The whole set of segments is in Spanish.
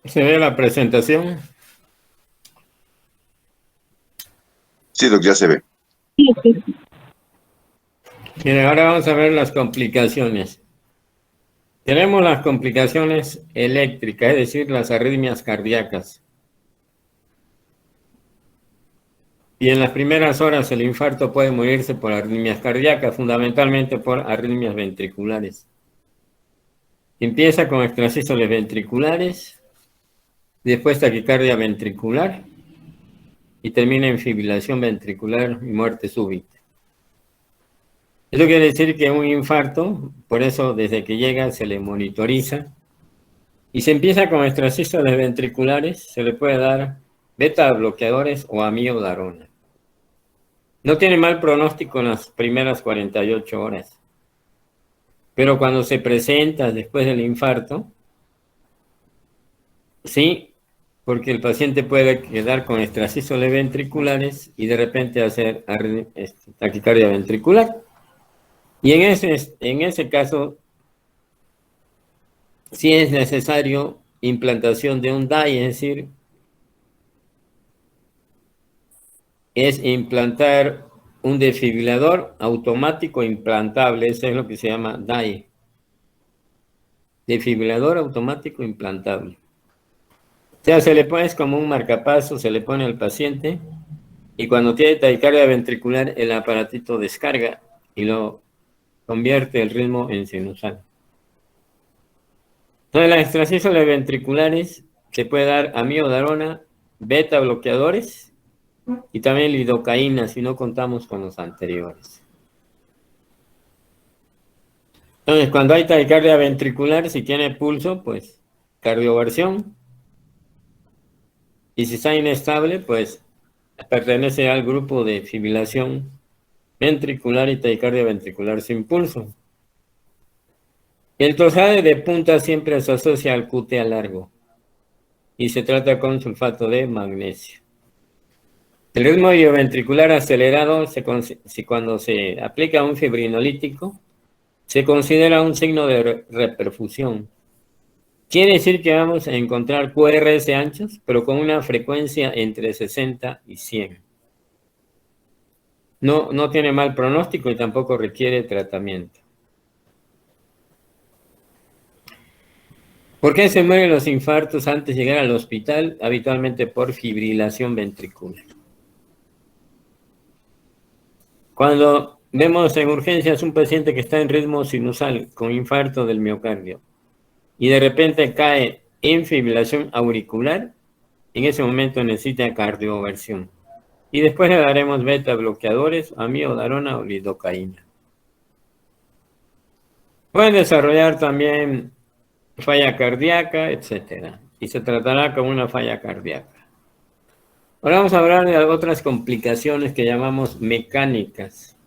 ¿Se ve la presentación? Sí, Doc, ya se ve. Bien, ahora vamos a ver las complicaciones. Tenemos las complicaciones eléctricas, es decir, las arritmias cardíacas. Y en las primeras horas el infarto puede morirse por arritmias cardíacas, fundamentalmente por arritmias ventriculares. Empieza con extracístoles ventriculares, después taquicardia ventricular y termina en fibrilación ventricular y muerte súbita. Eso quiere decir que un infarto, por eso desde que llega se le monitoriza y se empieza con extrasístoles ventriculares, se le puede dar beta bloqueadores o amiodarona. No tiene mal pronóstico en las primeras 48 horas, pero cuando se presenta después del infarto, sí, porque el paciente puede quedar con extrasístoles ventriculares y de repente hacer taquicardia ventricular. Y en ese caso, sí es necesario implantación de un DAI, es decir, es implantar un desfibrilador automático implantable, eso es lo que se llama DAI, desfibrilador automático implantable. O sea, se le pone, es como un marcapaso, se le pone al paciente y cuando tiene taquicardia ventricular, el aparatito descarga y lo convierte el ritmo en sinusal. Entonces, las extrasístoles ventriculares se puede dar amiodarona, beta bloqueadores y también lidocaína si no contamos con los anteriores. Entonces, cuando hay taquicardia ventricular, si tiene pulso, pues cardioversión. Y si está inestable, pues pertenece al grupo de fibrilación ventricular y taquicardia ventricular sin pulso. El tosade de punta siempre se asocia al QT largo y se trata con sulfato de magnesio. El ritmo ventricular acelerado, si cuando se aplica un fibrinolítico, se considera un signo de reperfusión. Quiere decir que vamos a encontrar QRS anchos, pero con una frecuencia entre 60 y 100. No tiene mal pronóstico y tampoco requiere tratamiento. ¿Por qué se mueren los infartos antes de llegar al hospital? Habitualmente por fibrilación ventricular. Cuando vemos en urgencias un paciente que está en ritmo sinusal con infarto del miocardio y de repente cae en fibrilación auricular, en ese momento necesita cardioversión. Y después le daremos beta bloqueadores, amiodarona o lidocaína. Pueden desarrollar también falla cardíaca, etc. Y se tratará como una falla cardíaca. Ahora vamos a hablar de otras complicaciones que llamamos mecánicas.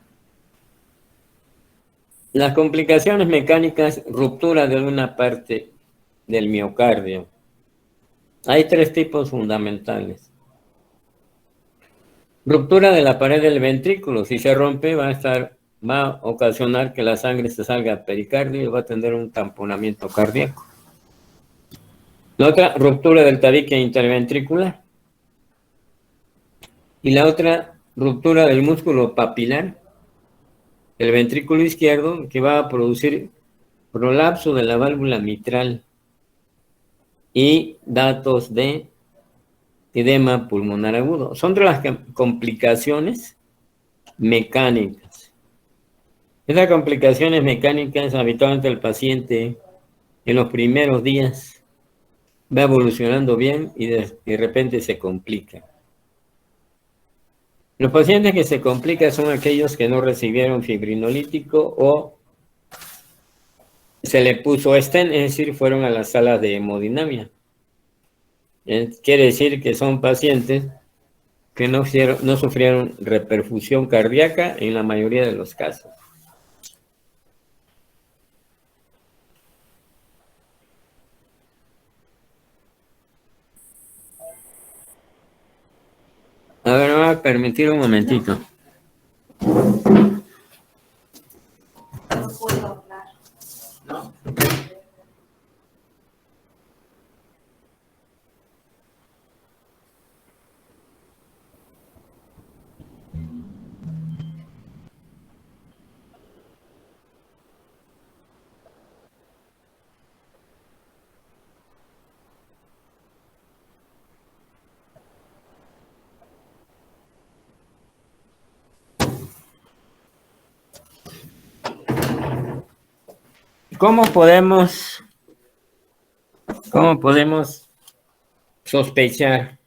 Las complicaciones mecánicas, ruptura de una parte del miocardio. Hay tres tipos fundamentales. Ruptura de la pared del ventrículo. Si se rompe, va a ocasionar que la sangre se salga al pericardio y va a tener un tamponamiento cardíaco. La otra, ruptura del tabique interventricular. Y la otra, ruptura del músculo papilar, el ventrículo izquierdo, que va a producir prolapso de la válvula mitral y datos de edema pulmonar agudo. Son de las complicaciones mecánicas. Estas complicaciones mecánicas, habitualmente el paciente en los primeros días va evolucionando bien y de repente se complica. Los pacientes que se complican son aquellos que no recibieron fibrinolítico o se le puso stent, es decir, fueron a la sala de hemodinamia. Quiere decir que son pacientes que no sufrieron reperfusión cardíaca en la mayoría de los casos. A ver, me va a permitir un momentito. No puedo hablar. ¿No? ¿Cómo podemos sospechar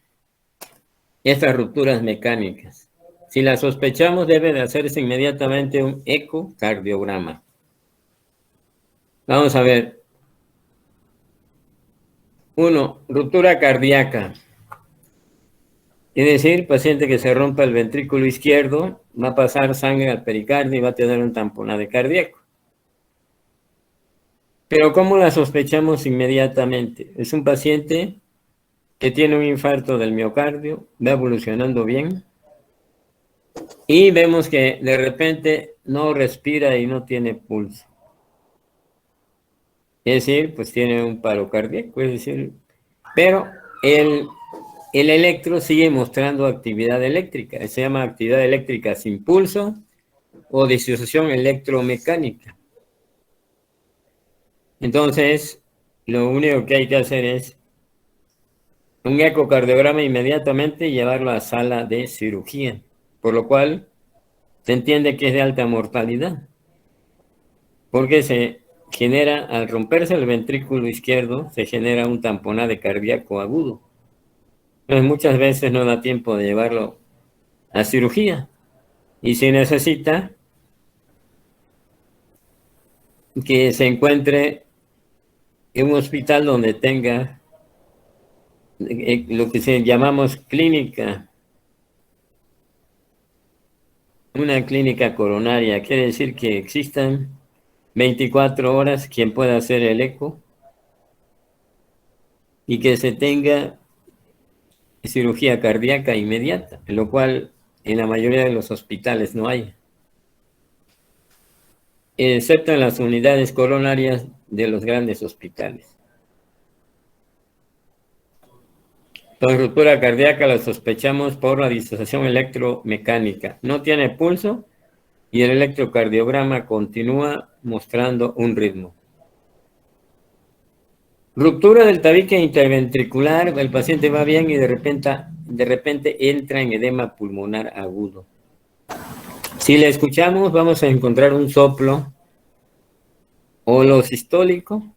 estas rupturas mecánicas? Si las sospechamos, debe de hacerse inmediatamente un ecocardiograma. Vamos a ver. 1. Ruptura cardíaca. Es decir, paciente que se rompa el ventrículo izquierdo, va a pasar sangre al pericardio y va a tener un tamponade cardíaco. Pero ¿cómo la sospechamos inmediatamente? Es un paciente que tiene un infarto del miocardio, va evolucionando bien, y vemos que de repente no respira y no tiene pulso. Es decir, pues tiene un paro cardíaco, es decir, pero el electro sigue mostrando actividad eléctrica, se llama actividad eléctrica sin pulso o disociación electromecánica. Entonces, lo único que hay que hacer es un ecocardiograma inmediatamente y llevarlo a sala de cirugía, por lo cual se entiende que es de alta mortalidad, porque se genera, al romperse el ventrículo izquierdo, se genera un tamponade cardíaco agudo. Entonces muchas veces no da tiempo de llevarlo a cirugía, y si necesita que se encuentre en un hospital donde tenga lo que llamamos clínica, una clínica coronaria, quiere decir que existan 24 horas quien pueda hacer el eco y que se tenga cirugía cardíaca inmediata, lo cual en la mayoría de los hospitales no hay, excepto en las unidades coronarias de los grandes hospitales. Entonces, ruptura cardíaca la sospechamos por la disociación electromecánica. No tiene pulso y el electrocardiograma continúa mostrando un ritmo. Ruptura del tabique interventricular, el paciente va bien y de repente entra en edema pulmonar agudo. Si le escuchamos, vamos a encontrar un soplo holosistólico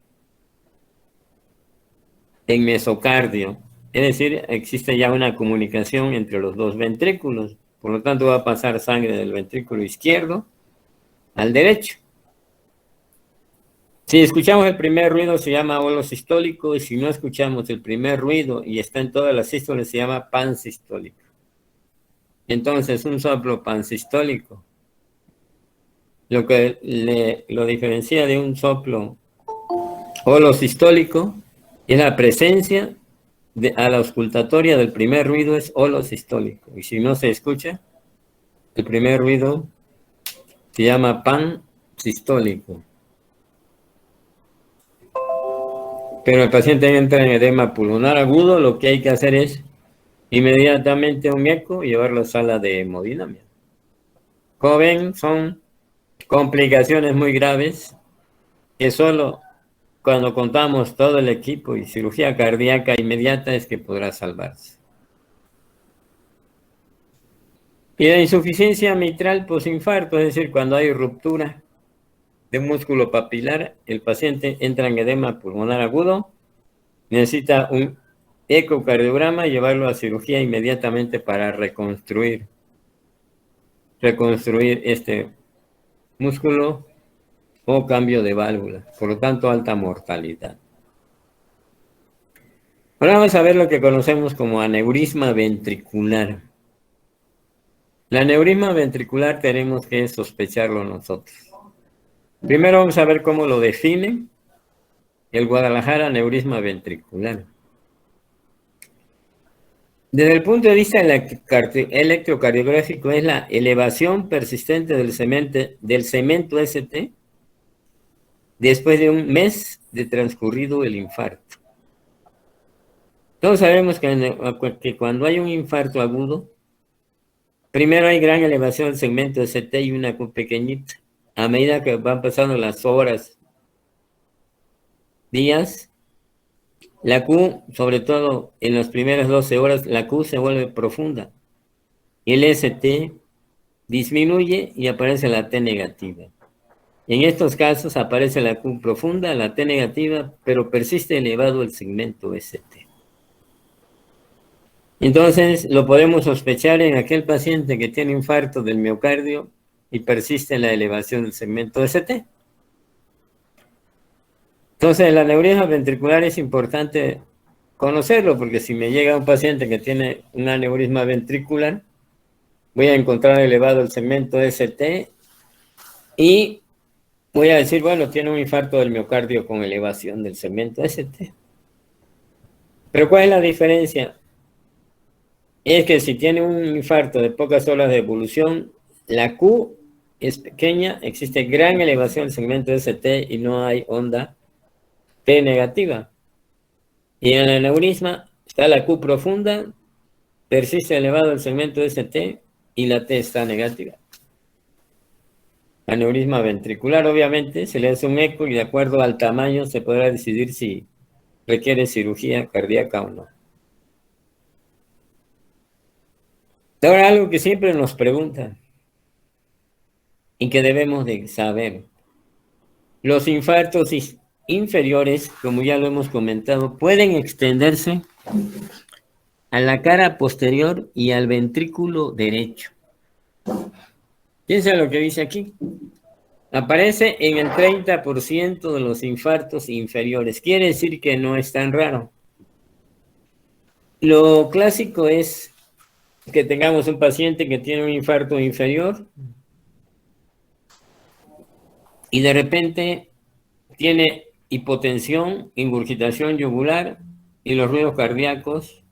en mesocardio. Es decir, existe ya una comunicación entre los dos ventrículos. Por lo tanto, va a pasar sangre del ventrículo izquierdo al derecho. Si escuchamos el primer ruido se llama holosistólico, y si no escuchamos el primer ruido y está en todas las sístoles se llama pansistólico. Entonces, un soplo pansistólico, lo que lo diferencia de un soplo holosistólico es la presencia a la auscultatoria del primer ruido es holosistólico, y si no se escucha, el primer ruido se llama pansistólico. Pero el paciente entra en edema pulmonar agudo, lo que hay que hacer es inmediatamente un eco y llevarlo a sala de hemodinamia. Como ven, son complicaciones muy graves que solo cuando contamos todo el equipo y cirugía cardíaca inmediata es que podrá salvarse. Y la insuficiencia mitral posinfarto, es decir, cuando hay ruptura de músculo papilar, el paciente entra en edema pulmonar agudo, necesita un ecocardiograma y llevarlo a cirugía inmediatamente para reconstruir este músculo o cambio de válvula, por lo tanto alta mortalidad. Ahora vamos a ver lo que conocemos como aneurisma ventricular. La aneurisma ventricular tenemos que sospecharlo nosotros. Primero vamos a ver cómo lo define el Guadalajara aneurisma ventricular. Desde el punto de vista electrocardiográfico es la elevación persistente del cemento ST después de un mes de transcurrido el infarto. Todos sabemos que cuando hay un infarto agudo, primero hay gran elevación del segmento ST y una Q pequeñita. A medida que van pasando las horas, días, la Q, sobre todo en las primeras 12 horas, la Q se vuelve profunda. El ST disminuye y aparece la T negativa. En estos casos aparece la Q profunda, la T negativa, pero persiste elevado el segmento ST. Entonces, lo podemos sospechar en aquel paciente que tiene infarto del miocardio y persiste la elevación del segmento ST. Entonces, el aneurisma ventricular es importante conocerlo, porque si me llega un paciente que tiene un aneurisma ventricular, voy a encontrar elevado el segmento ST y voy a decir, bueno, tiene un infarto del miocardio con elevación del segmento ST. Pero ¿cuál es la diferencia? Es que si tiene un infarto de pocas horas de evolución, la Q es pequeña, existe gran elevación del segmento ST y no hay onda T negativa. Y en el aneurisma está la Q profunda, persiste elevado el segmento ST y la T está negativa. Aneurisma ventricular, obviamente, se le hace un eco y de acuerdo al tamaño se podrá decidir si requiere cirugía cardíaca o no. Ahora, algo que siempre nos preguntan y que debemos de saber. Los infartos inferiores, como ya lo hemos comentado, pueden extenderse a la cara posterior y al ventrículo derecho. Piensa lo que dice aquí. Aparece en el 30% de los infartos inferiores. Quiere decir que no es tan raro. Lo clásico es que tengamos un paciente que tiene un infarto inferior y de repente tiene hipotensión, ingurgitación yugular y los ruidos cardíacos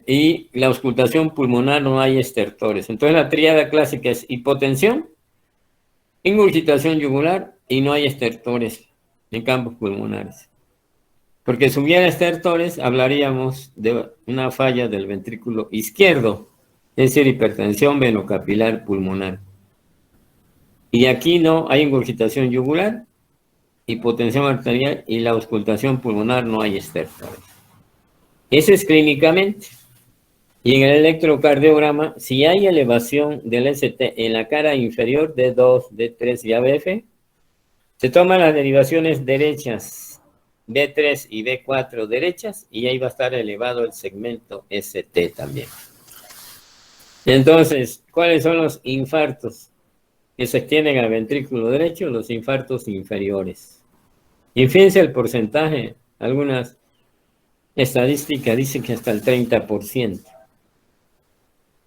y la auscultación pulmonar, no hay estertores. Entonces la tríada clásica es hipotensión, ingurgitación yugular y no hay estertores en campos pulmonares. Porque si hubiera estertores, hablaríamos de una falla del ventrículo izquierdo, es decir, hipertensión venocapilar pulmonar. Y aquí no hay ingurgitación yugular, hipotensión arterial y la auscultación pulmonar, no hay estertores. Eso es clínicamente. Y en el electrocardiograma, si hay elevación del ST en la cara inferior D2, D3 y ABF, se toman las derivaciones derechas, B3 y B4 derechas, y ahí va a estar elevado el segmento ST también. Entonces, ¿cuáles son los infartos que se extienden al ventrículo derecho? Los infartos inferiores. Y fíjense el porcentaje, algunas estadísticas dicen que hasta el 30%.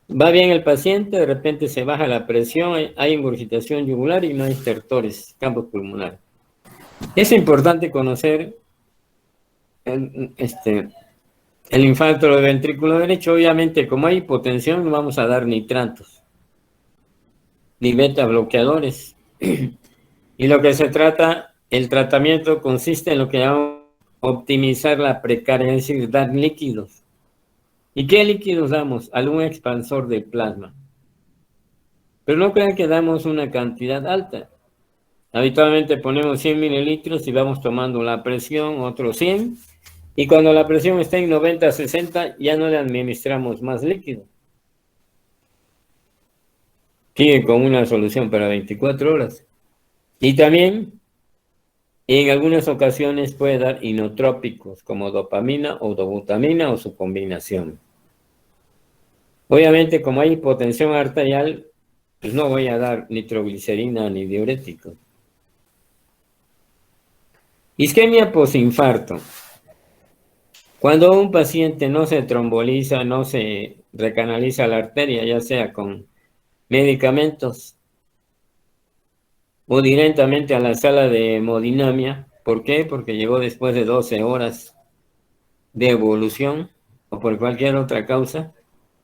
Va bien el paciente, de repente se baja la presión, hay ingurgitación yugular y no hay estertores, campos pulmonares. Es importante conocer el infarto del ventrículo derecho. Obviamente, como hay hipotensión, no vamos a dar nitratos ni beta bloqueadores. Y lo que se trata, el tratamiento consiste en lo que llamamos optimizar la precarga, es decir, dar líquidos. ¿Y qué líquidos damos? Algún expansor del plasma. Pero no crean que damos una cantidad alta. Habitualmente ponemos 100 mililitros y vamos tomando la presión, otros 100. Y cuando la presión está en 90, 60, ya no le administramos más líquido. Sigue con una solución para 24 horas. Y también, en algunas ocasiones puede dar inotrópicos, como dopamina o dobutamina o su combinación. Obviamente, como hay hipotensión arterial, pues no voy a dar nitroglicerina ni diurético. Isquemia posinfarto. Cuando un paciente no se tromboliza, no se recanaliza la arteria, ya sea con medicamentos o directamente a la sala de hemodinamia. ¿Por qué? Porque llegó después de 12 horas de evolución o por cualquier otra causa,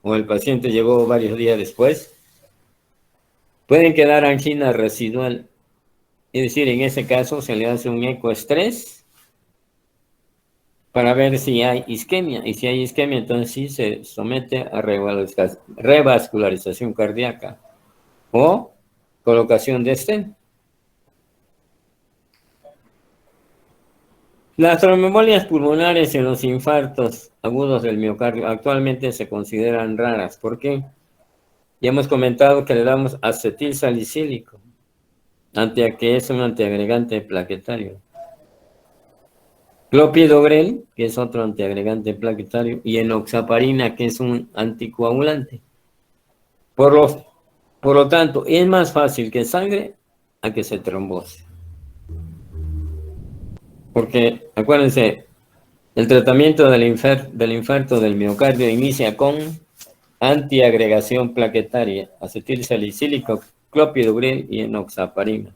o el paciente llegó varios días después. Pueden quedar angina residual, es decir, en ese caso se le hace un ecoestrés para ver si hay isquemia, y si hay isquemia, entonces sí se somete a revascularización cardíaca o colocación de stent. Las tromboembolias pulmonares en los infartos agudos del miocardio actualmente se consideran raras. ¿Por qué? Ya hemos comentado que le damos acetil salicílico, que es un antiagregante plaquetario. Clopidogrel, que es otro antiagregante plaquetario, y enoxaparina, que es un anticoagulante. Por lo tanto, es más fácil que sangre a que se trombose. Porque, acuérdense, el tratamiento del infarto del miocardio inicia con antiagregación plaquetaria, acetil salicílico, clopidogrel y enoxaparina.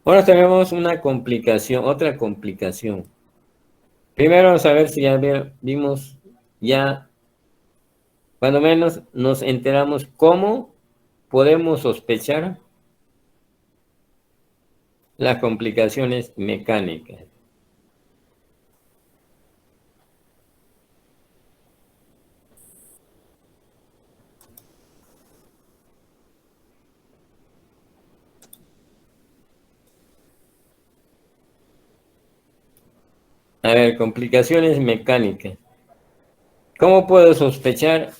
Ahora tenemos una complicación, otra complicación. Primero vamos a ver si ya vimos, ya cuando menos nos enteramos cómo podemos sospechar las complicaciones mecánicas. A ver, complicaciones mecánicas. ¿Cómo puedo sospechar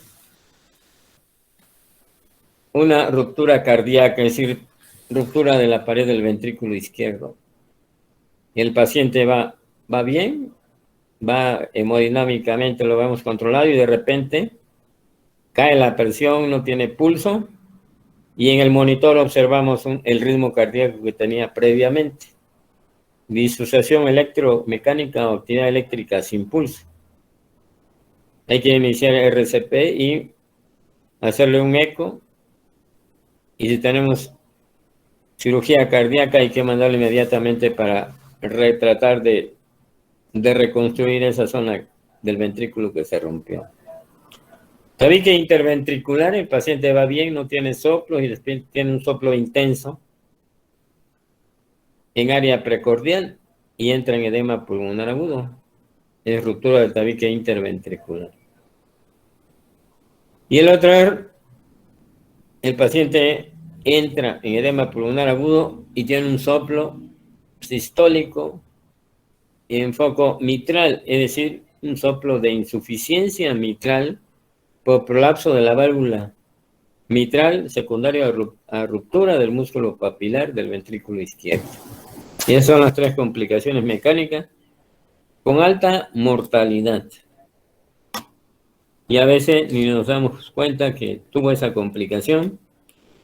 una ruptura cardíaca, es decir, ruptura de la pared del ventrículo izquierdo? El paciente va bien, va hemodinámicamente, lo vemos controlado y de repente cae la presión, no tiene pulso y en el monitor observamos el ritmo cardíaco que tenía previamente. Disociación electromecánica o actividad eléctrica sin pulso. Hay que iniciar el RCP y hacerle un eco. Y si tenemos cirugía cardíaca, hay que mandarlo inmediatamente para tratar de reconstruir esa zona del ventrículo que se rompió. Tabique interventricular, el paciente va bien, no tiene soplo y después tiene un soplo intenso en área precordial y entra en edema pulmonar agudo. Es ruptura del tabique interventricular. Y el otro, el paciente entra en edema pulmonar agudo y tiene un soplo sistólico en foco mitral, es decir, un soplo de insuficiencia mitral por prolapso de la válvula mitral secundario a ruptura del músculo papilar del ventrículo izquierdo. Y esas son las tres complicaciones mecánicas con alta mortalidad. Y a veces ni nos damos cuenta que tuvo esa complicación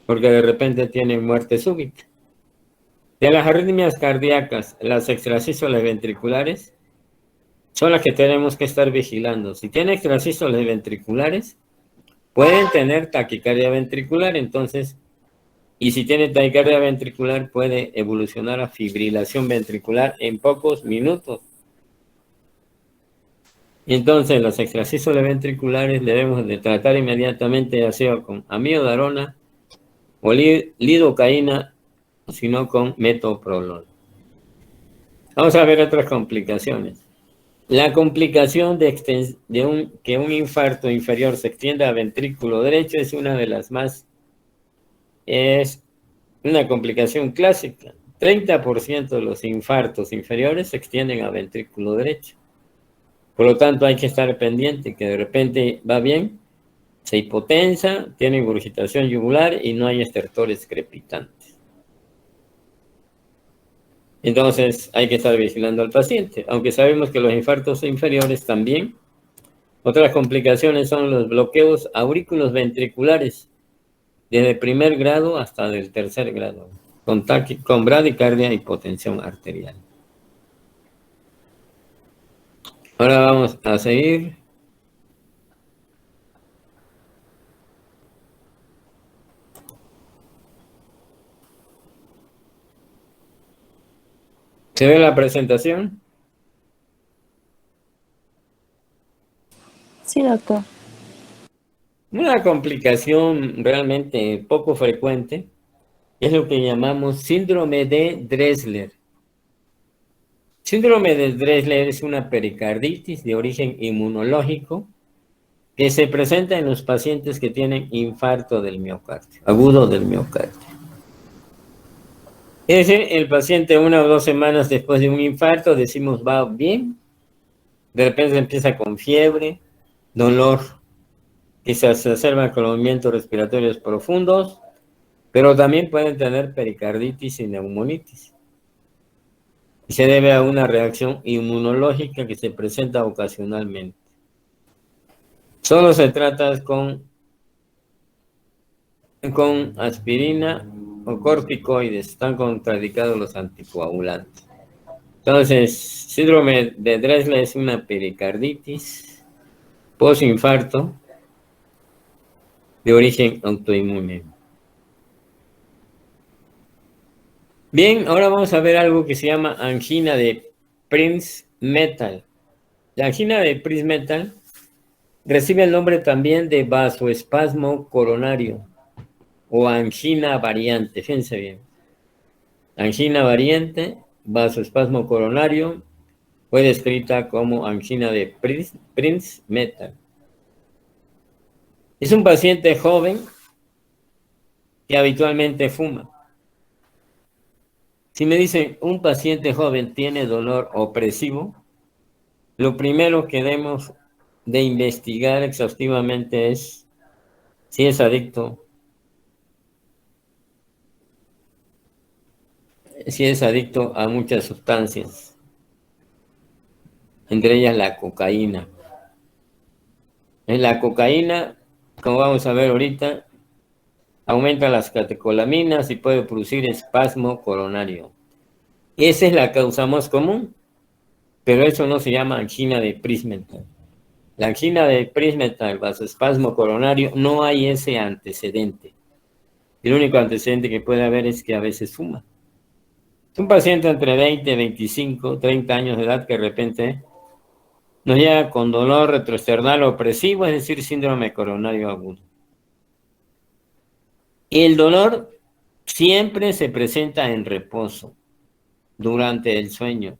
porque de repente tiene muerte súbita. De las arritmias cardíacas, las extrasístoles ventriculares son las que tenemos que estar vigilando. Si tiene extrasístoles ventriculares, pueden tener taquicardia ventricular, entonces, y si tiene taquicardia ventricular, puede evolucionar a fibrilación ventricular en pocos minutos. Entonces, los extrasístoles ventriculares debemos de tratar inmediatamente, ya sea con amiodarona o lidocaína, sino con metoprolol. Vamos a ver otras complicaciones. La complicación que un infarto inferior se extienda a ventrículo derecho es una de las más, es una complicación clásica. 30% de los infartos inferiores se extienden a ventrículo derecho. Por lo tanto, hay que estar pendiente que de repente va bien, se hipotensa, tiene ingurgitación yugular y no hay estertores crepitantes. Entonces, hay que estar vigilando al paciente, aunque sabemos que los infartos inferiores también. Otras complicaciones son los bloqueos aurículos ventriculares, desde primer grado hasta del tercer grado, con bradicardia y hipotensión arterial. Ahora vamos a seguir. ¿Se ve la presentación? Sí, doctor. Una complicación realmente poco frecuente es lo que llamamos síndrome de Dressler. Síndrome de Dressler es una pericarditis de origen inmunológico que se presenta en los pacientes que tienen infarto del miocardio, agudo del miocardio. Es decir, el paciente 1 o 2 semanas después de un infarto decimos va bien, de repente empieza con fiebre, dolor que se exacerba con los movimientos respiratorios profundos, pero también pueden tener pericarditis y neumonitis. Y se debe a una reacción inmunológica que se presenta ocasionalmente. Solo se trata con aspirina o corticoides, están contraindicados los anticoagulantes. Entonces, síndrome de Dressler es una pericarditis postinfarto de origen autoinmune. Bien, ahora vamos a ver algo que se llama angina de Prinzmetal. La angina de Prinzmetal recibe el nombre también de vasoespasmo coronario o angina variante. Fíjense bien. Angina variante, vasoespasmo coronario, fue descrita como angina de Prinzmetal. Es un paciente joven que habitualmente fuma. Si me dicen un paciente joven tiene dolor opresivo, lo primero que debemos de investigar exhaustivamente es si es adicto a muchas sustancias, entre ellas la cocaína. En la cocaína, como vamos a ver ahorita, aumenta las catecolaminas y puede producir espasmo coronario. Esa es la causa más común, pero eso no se llama angina de Prinzmetal. La angina de Prinzmetal, vasoespasmo coronario, no hay ese antecedente. El único antecedente que puede haber es que a veces fuma. Es un paciente entre 20, 25, 30 años de edad que de repente nos llega con dolor retroesternal opresivo, es decir, síndrome coronario agudo. Y el dolor siempre se presenta en reposo, durante el sueño.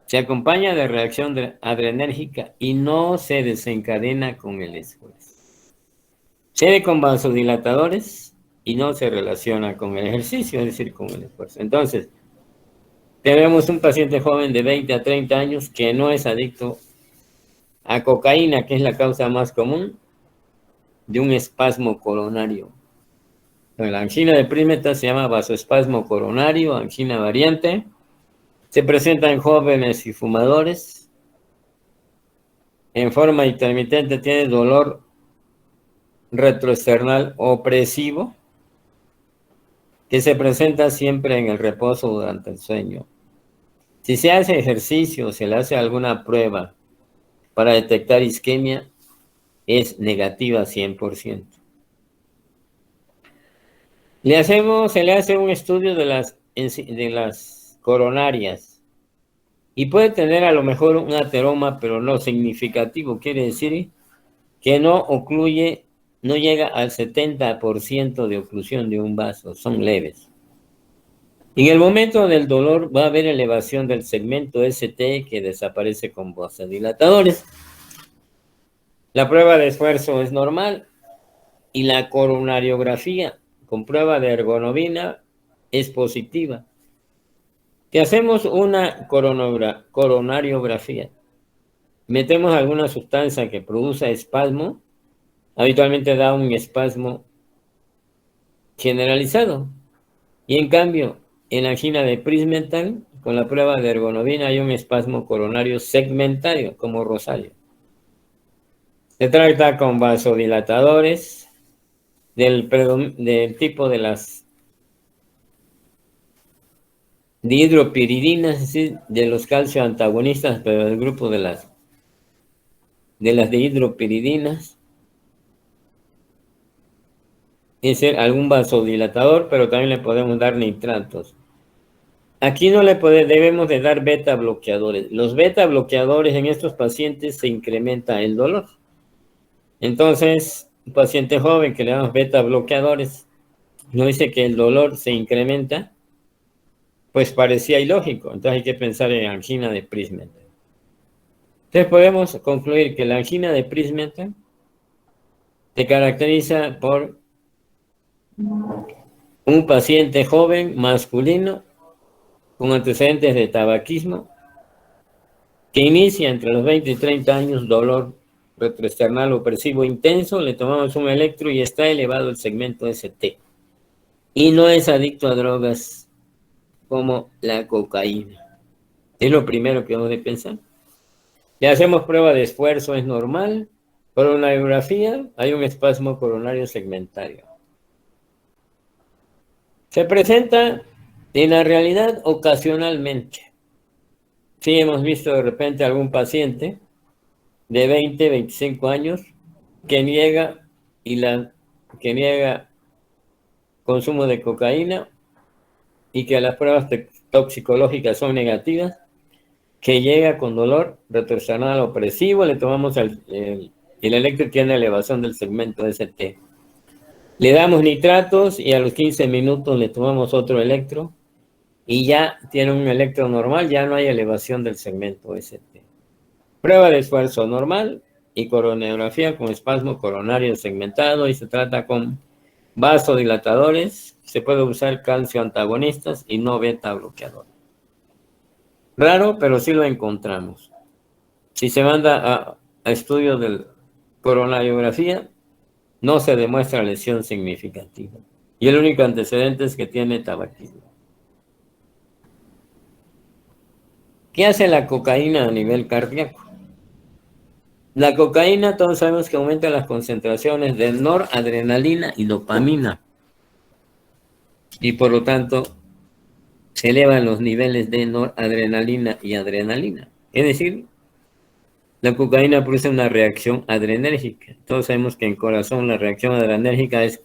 Se acompaña de reacción adrenérgica y no se desencadena con el esfuerzo. Se ve con vasodilatadores y no se relaciona con el ejercicio, es decir, con el esfuerzo. Entonces, tenemos un paciente joven de 20 a 30 años que no es adicto a cocaína, que es la causa más común de un espasmo coronario. La angina de Prinzmetal se llama vasoespasmo coronario, angina variante. Se presenta en jóvenes y fumadores. En forma intermitente tiene dolor retroesternal opresivo que se presenta siempre en el reposo durante el sueño. Si se hace ejercicio, se le hace alguna prueba para detectar isquemia, es negativa 100%. Se le hace un estudio de las coronarias y puede tener a lo mejor un ateroma, pero no significativo, quiere decir que no ocluye, no llega al 70% de oclusión de un vaso, son leves. En el momento del dolor va a haber elevación del segmento ST que desaparece con vasodilatadores. La prueba de esfuerzo es normal y la coronariografía con prueba de ergonovina es positiva. Que hacemos una coronariografía. Metemos alguna sustancia que produce espasmo, habitualmente da un espasmo generalizado. Y en cambio, en la angina de Prinzmetal, con la prueba de ergonovina hay un espasmo coronario segmentario, como rosario. Se trata con vasodilatadores del tipo de las dihidropiridinas, es decir, de los calcio antagonistas, pero del grupo de las dihidropiridinas. Es decir, algún vasodilatador, pero también le podemos dar nitratos. Aquí no debemos de dar beta bloqueadores. Los beta bloqueadores en estos pacientes se incrementa el dolor. Entonces, un paciente joven que le damos beta bloqueadores, no dice que el dolor se incrementa, pues parecía ilógico. Entonces hay que pensar en angina de Prinzmetal. Entonces podemos concluir que la angina de Prinzmetal se caracteriza por un paciente joven masculino con antecedentes de tabaquismo que inicia entre los 20 y 30 años dolor retroesternal opresivo intenso, le tomamos un electro y está elevado el segmento ST. Y no es adicto a drogas como la cocaína. Es lo primero que hemos de pensar. Le hacemos prueba de esfuerzo, es normal. Coronariografía, hay un espasmo coronario segmentario. Se presenta en la realidad ocasionalmente. Sí hemos visto de repente algún paciente de 20, 25 años que niega consumo de cocaína y que las pruebas toxicológicas son negativas, que llega con dolor retroesternal opresivo, le tomamos el electro, tiene elevación del segmento ST. Le damos nitratos y a los 15 minutos le tomamos otro electro y ya tiene un electro normal, ya no hay elevación del segmento ST. Prueba de esfuerzo normal y coronariografía con espasmo coronario segmentado, y se trata con vasodilatadores. Se puede usar calcio antagonistas y no beta bloqueador. Raro, pero sí lo encontramos. Si se manda a estudio de coronariografía, no se demuestra lesión significativa. Y el único antecedente es que tiene tabaquismo. ¿Qué hace la cocaína a nivel cardíaco? La cocaína, todos sabemos que aumenta las concentraciones de noradrenalina y dopamina. Y por lo tanto, se elevan los niveles de noradrenalina y adrenalina. Es decir, la cocaína produce una reacción adrenérgica. Todos sabemos que en corazón la reacción adrenérgica es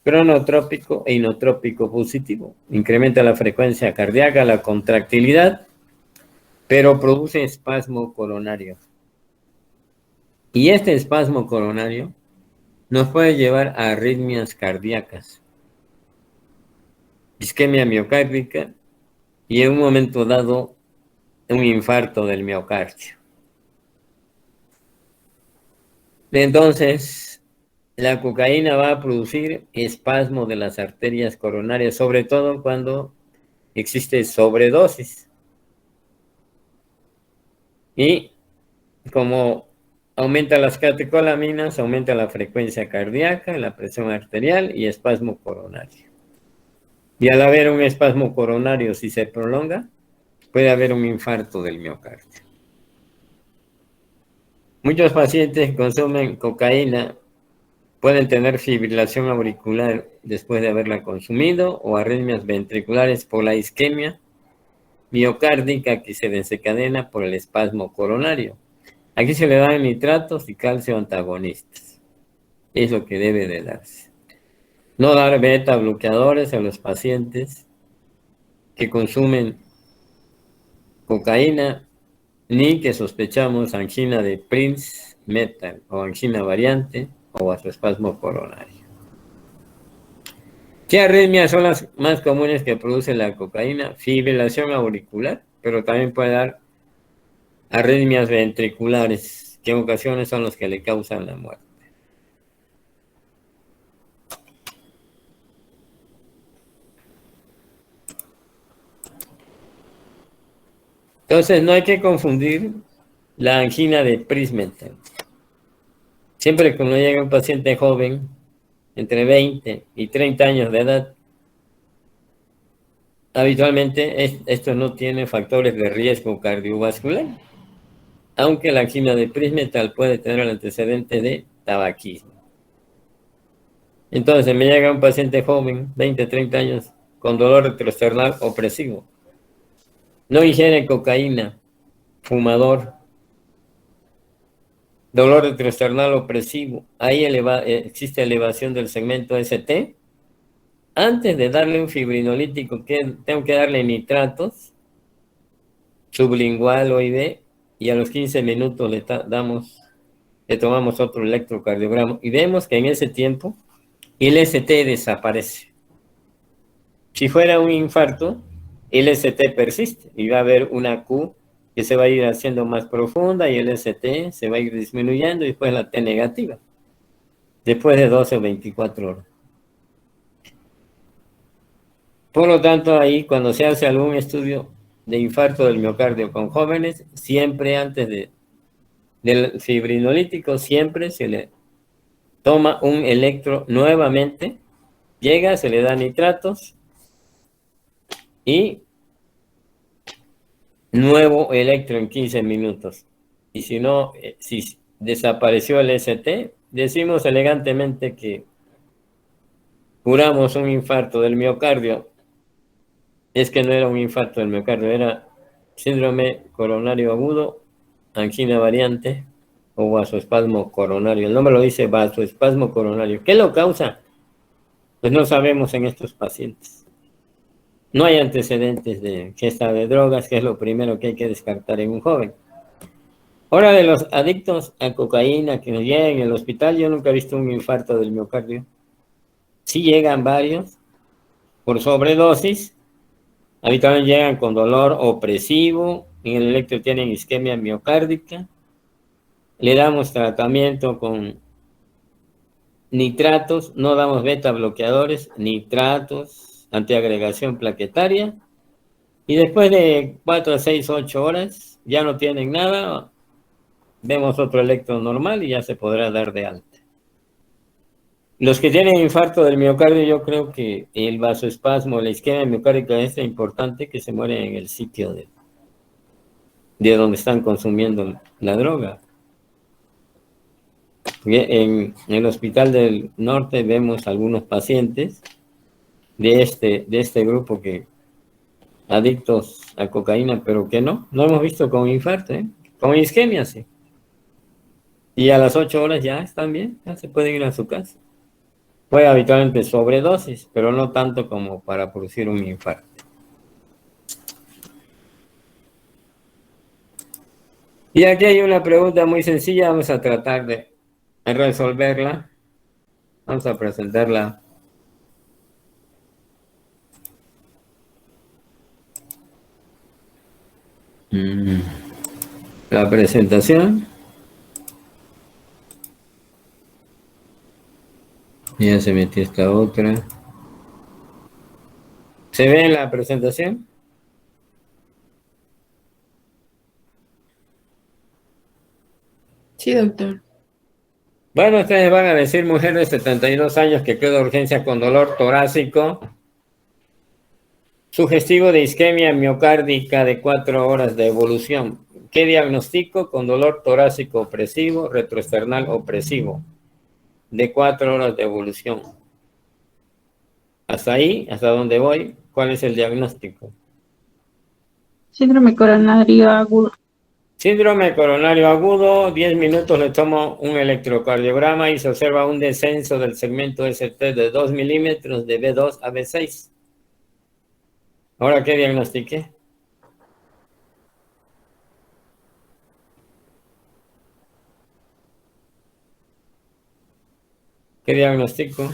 cronotrópico e inotrópico positivo. Incrementa la frecuencia cardíaca, la contractilidad, pero produce espasmo coronario. Y este espasmo coronario nos puede llevar a arritmias cardíacas, isquemia miocárdica y en un momento dado un infarto del miocardio. Entonces, la cocaína va a producir espasmo de las arterias coronarias, sobre todo cuando existe sobredosis. Y como aumenta las catecolaminas, aumenta la frecuencia cardíaca, la presión arterial y espasmo coronario. Y al haber un espasmo coronario, si se prolonga, puede haber un infarto del miocardio. Muchos pacientes que consumen cocaína pueden tener fibrilación auricular después de haberla consumido o arritmias ventriculares por la isquemia miocárdica que se desencadena por el espasmo coronario. Aquí se le dan nitratos y calcio antagonistas. Es lo que debe de darse. No dar beta bloqueadores a los pacientes que consumen cocaína, ni que sospechamos angina de Prince-Metal o angina variante o vasoespasmo coronario. ¿Qué arritmias son las más comunes que produce la cocaína? Fibrilación auricular, pero también puede dar arritmias ventriculares, que en ocasiones son los que le causan la muerte. Entonces no hay que confundir la angina de Prince-Metal. Siempre cuando llega un paciente joven, entre 20 y 30 años de edad, habitualmente esto no tiene factores de riesgo cardiovascular, aunque la angina de Prince-Metal puede tener el antecedente de tabaquismo. Entonces me llega un paciente joven, 20, 30 años, con dolor retroesternal opresivo. No ingiere cocaína, fumador, dolor retroesternal opresivo. Ahí existe elevación del segmento ST. Antes de darle un fibrinolítico, tengo que darle nitratos, sublingual o IV, y a los 15 minutos le tomamos otro electrocardiograma y vemos que en ese tiempo el ST desaparece. Si fuera un infarto, el ST persiste y va a haber una Q que se va a ir haciendo más profunda y el ST se va a ir disminuyendo y después la T negativa, después de 12 o 24 horas. Por lo tanto, ahí cuando se hace algún estudio de infarto del miocardio con jóvenes, siempre antes de del fibrinolítico siempre se le toma un electro nuevamente, llega, se le da nitratos y nuevo electro en 15 minutos. Y si no, si desapareció el ST, decimos elegantemente que curamos un infarto del miocardio. Es que no era un infarto del miocardio, era síndrome coronario agudo, angina variante o vasoespasmo coronario. El nombre lo dice vasoespasmo coronario. ¿Qué lo causa? Pues no sabemos en estos pacientes. No hay antecedentes de ingesta de drogas, que es lo primero que hay que descartar en un joven. Ahora, de los adictos a cocaína que nos llegan en el hospital, yo nunca he visto un infarto del miocardio. Sí llegan varios por sobredosis, habitualmente llegan con dolor opresivo, en el electro tienen isquemia miocárdica, le damos tratamiento con nitratos, no damos beta bloqueadores, nitratos, antiagregación plaquetaria, y después de 4 a 6, 8 horas ya no tienen nada, vemos otro electro normal y ya se podrá dar de alta. Los que tienen infarto del miocardio, yo creo que el vasoespasmo, la isquemia miocárdica es importante, que se mueren en el sitio de donde están consumiendo la droga. En el Hospital del Norte vemos algunos pacientes de este grupo que adictos a cocaína, pero que no hemos visto con infarto, con isquemia, sí. Y a las 8 horas ya están bien, ya se pueden ir a su casa. Fue habitualmente sobredosis, pero no tanto como para producir un infarto. Y aquí hay una pregunta muy sencilla, vamos a tratar de resolverla. Vamos a presentarla. La presentación. Ya se metió esta otra. ¿Se ve en la presentación? Sí, doctor. Bueno, ustedes van a decir, mujer de 72 años que queda urgencia con dolor torácico, sugestivo de isquemia miocárdica de 4 horas de evolución. ¿Qué diagnóstico? Con dolor torácico opresivo, retroesternal opresivo, de 4 horas de evolución. Hasta ahí, hasta donde voy, ¿cuál es el diagnóstico? Síndrome coronario agudo. Síndrome coronario agudo, 10 minutos le tomo un electrocardiograma y se observa un descenso del segmento ST de 2 milímetros de B2 a B6. ¿Ahora qué diagnostiqué? ¿Qué diagnóstico?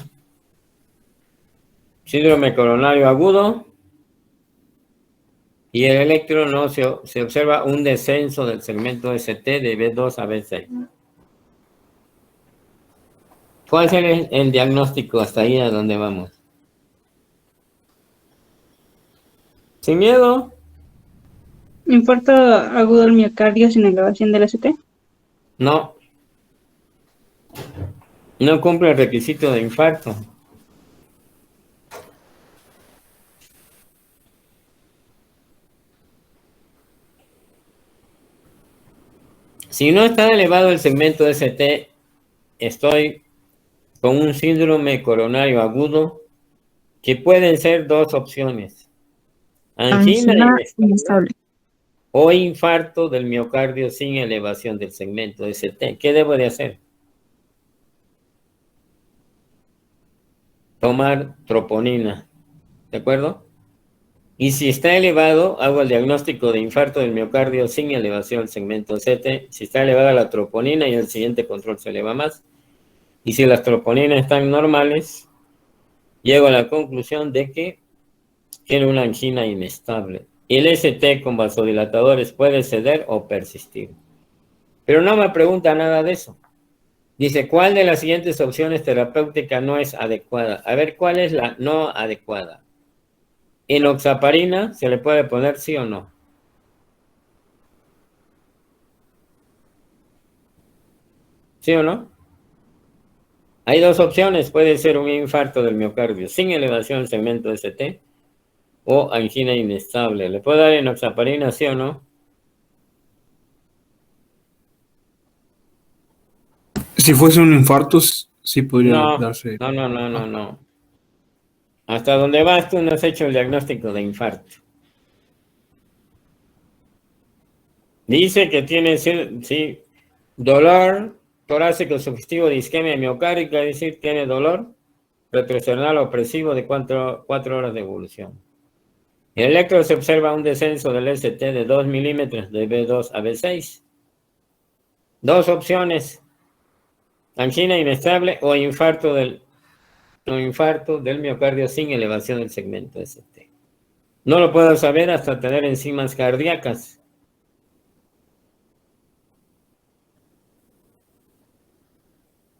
Síndrome coronario agudo y el electro no se observa un descenso del segmento ST de B2 a B6. ¿Cuál es el diagnóstico hasta ahí a donde vamos? Sin miedo. Infarto agudo del miocardio sin elevación del ST. No. No cumple el requisito de infarto. Si no está elevado el segmento ST, estoy con un síndrome coronario agudo, que pueden ser dos opciones: angina inestable o infarto del miocardio sin elevación del segmento ST. ¿Qué debo de hacer? Tomar troponina, ¿de acuerdo? Y si está elevado, hago el diagnóstico de infarto del miocardio sin elevación del segmento ST. Si está elevada la troponina, y el siguiente control se eleva más. Y si las troponinas están normales, llego a la conclusión de que tiene una angina inestable. Y el ST con vasodilatadores puede ceder o persistir. Pero no me pregunta nada de eso. Dice, ¿cuál de las siguientes opciones terapéuticas no es adecuada? A ver, ¿cuál es la no adecuada? ¿Enoxaparina se le puede poner sí o no? ¿Sí o no? Hay dos opciones. Puede ser un infarto del miocardio sin elevación del segmento ST o angina inestable. ¿Le puedo dar enoxaparina, sí o no? Si fuese un infarto, sí podría No, darse. no. Hasta donde vas tú no has hecho el diagnóstico de infarto. Dice que tiene, sí, dolor torácico sugestivo de isquemia miocárdica, es decir, tiene dolor retroesternal opresivo de 4 horas de evolución. En el electro se observa un descenso del ST de 2 milímetros de B2 a B6. Dos opciones: angina inestable o infarto del miocardio sin elevación del segmento ST. No lo puedo saber hasta tener enzimas cardíacas.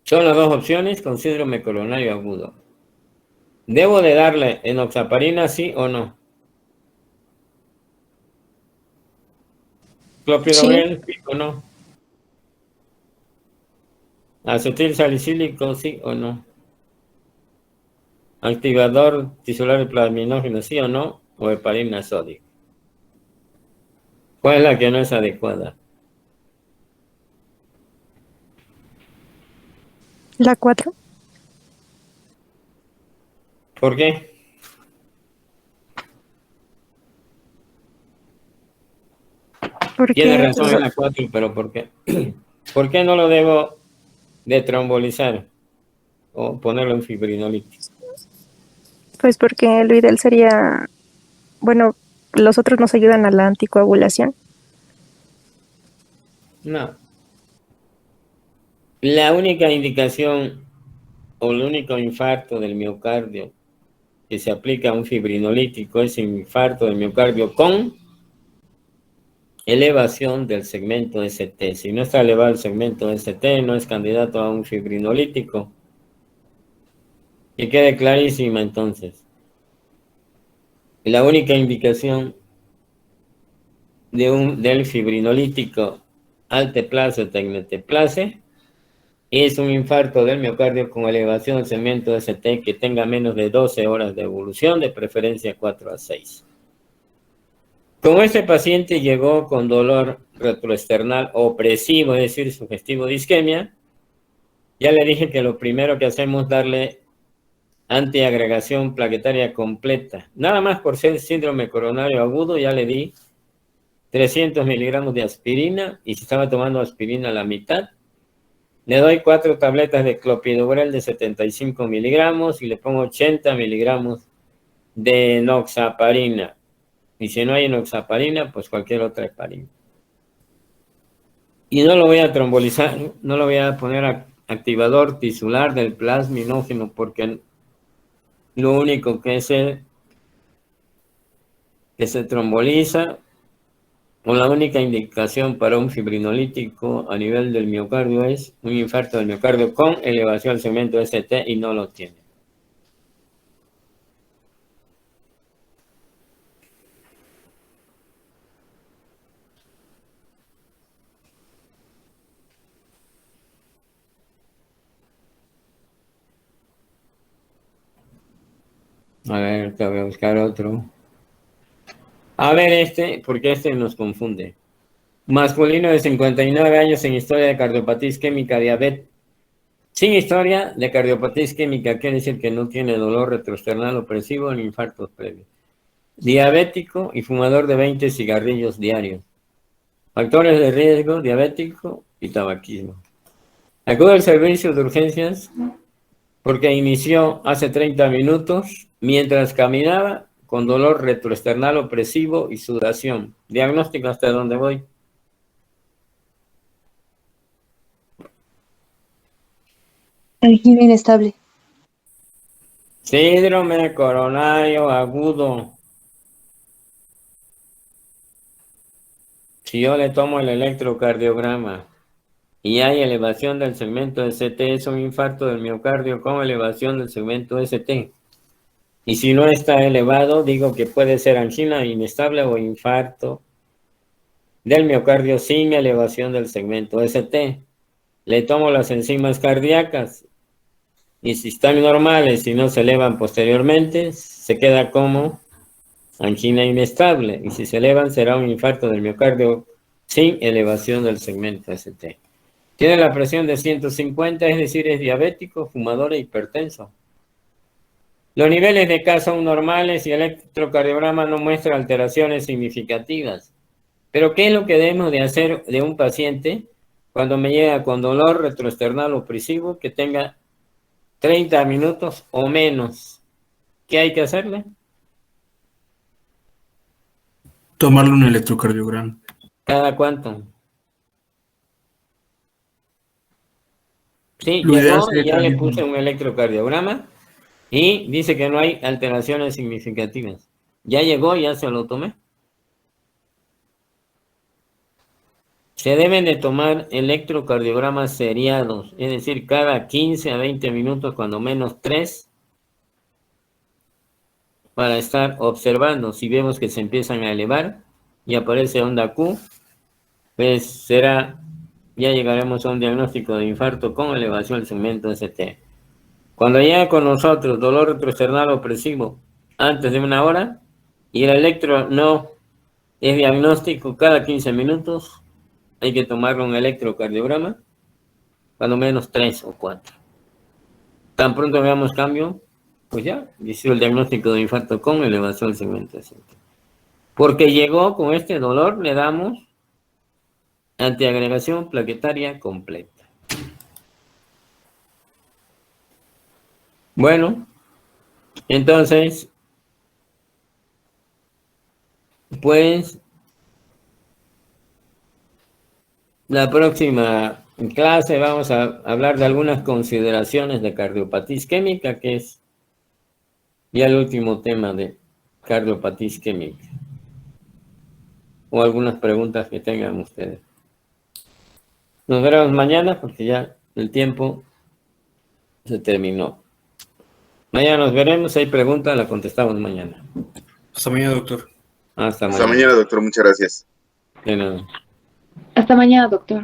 Son las dos opciones con síndrome coronario agudo. ¿Debo de darle enoxaparina, sí o no? Sí, ¿Clopidogrel, sí o no? ¿Acetil salicílico, sí o no? ¿Activador tisular plasminógeno, sí o no? ¿O heparina sódica? ¿Cuál es la que no es adecuada? la 4. ¿Por qué? Tiene Porque razón en la 4, pero ¿por qué? ¿Por qué no lo debo de trombolizar o ponerlo en fibrinolítico? pues porque lo ideal sería, bueno, los otros nos ayudan a la anticoagulación. No. La única indicación o el único infarto del miocardio que se aplica a un fibrinolítico es infarto del miocardio con elevación del segmento ST. Si no está elevado el segmento ST, no es candidato a un fibrinolítico. Que quede clarísima entonces. La única indicación del fibrinolítico alteplase o tecneteplase es un infarto del miocardio con elevación del segmento ST que tenga menos de 12 horas de evolución, de preferencia 4 a 6. Como este paciente llegó con dolor retroesternal opresivo, es decir, sugestivo de isquemia, ya le dije que lo primero que hacemos es darle antiagregación plaquetaria completa. Nada más por ser síndrome coronario agudo, ya le di 300 miligramos de aspirina, y si estaba tomando aspirina a la mitad, le doy 4 tabletas de clopidogrel de 75 miligramos y le pongo 80 miligramos de enoxaparina. Y si no hay enoxaparina, pues cualquier otra heparina. Y no lo voy a trombolizar, no lo voy a poner activador tisular del plasminógeno, porque lo único que se tromboliza, o la única indicación para un fibrinolítico a nivel del miocardio es un infarto del miocardio con elevación del segmento ST, y no lo tiene. A ver, te voy a buscar otro. A ver porque este nos confunde. Masculino de 59 años en historia de cardiopatía isquémica, diabetes. Sin historia de cardiopatía isquémica, quiere decir que no tiene dolor retroesternal opresivo ni infartos previos. Diabético y fumador de 20 cigarrillos diarios. Factores de riesgo: diabético y tabaquismo. Acude al servicio de urgencias porque inició hace 30 minutos mientras caminaba con dolor retroesternal opresivo y sudación. Diagnóstico hasta donde voy. Angina inestable. Síndrome coronario agudo. Si yo le tomo el electrocardiograma y hay elevación del segmento ST, es un infarto del miocardio con elevación del segmento ST. Y si no está elevado, digo que puede ser angina inestable o infarto del miocardio sin elevación del segmento ST. le tomo las enzimas cardíacas y si están normales y no se elevan posteriormente, se queda como angina inestable, y si se elevan será un infarto del miocardio sin elevación del segmento ST. Tiene la presión de 150, es decir, es diabético, fumador e hipertenso. Los niveles de K son normales y el electrocardiograma no muestra alteraciones significativas. Pero ¿qué es lo que debemos de hacer de un paciente cuando me llega con dolor retroesternal opresivo que tenga 30 minutos o menos? ¿Qué hay que hacerle? Tomarle un electrocardiograma. ¿Cada cuánto? Sí, Lo ideal llegó y sería ya cada le 10 puse minutos. un electrocardiograma y dice que no hay alteraciones significativas. Ya llegó, ya se lo tomé. Se deben de tomar electrocardiogramas seriados, es decir, cada 15 a 20 minutos, cuando menos 3, para estar observando. Si vemos que se empiezan a elevar y aparece onda Q, pues será, ya llegaremos a un diagnóstico de infarto con elevación del segmento ST. Cuando llega con nosotros dolor retroesternal opresivo antes de 1 hora y el electro no es diagnóstico cada 15 minutos, hay que tomarle un electrocardiograma, cuando menos 3 o 4. Tan pronto veamos cambio, pues ya, hizo el diagnóstico de infarto con elevación del segmento ST. Porque llegó con este dolor, le damos antiagregación plaquetaria completa. Bueno, entonces, pues, la próxima clase vamos a hablar de algunas consideraciones de cardiopatía isquémica, que es ya el último tema de cardiopatía isquémica. O algunas preguntas que tengan ustedes. Nos veremos mañana porque ya el tiempo se terminó. Mañana nos veremos. Si hay preguntas, la contestamos mañana. Hasta mañana, doctor. Hasta Hasta mañana. mañana, doctor. Muchas gracias. De nada. Hasta mañana, doctor.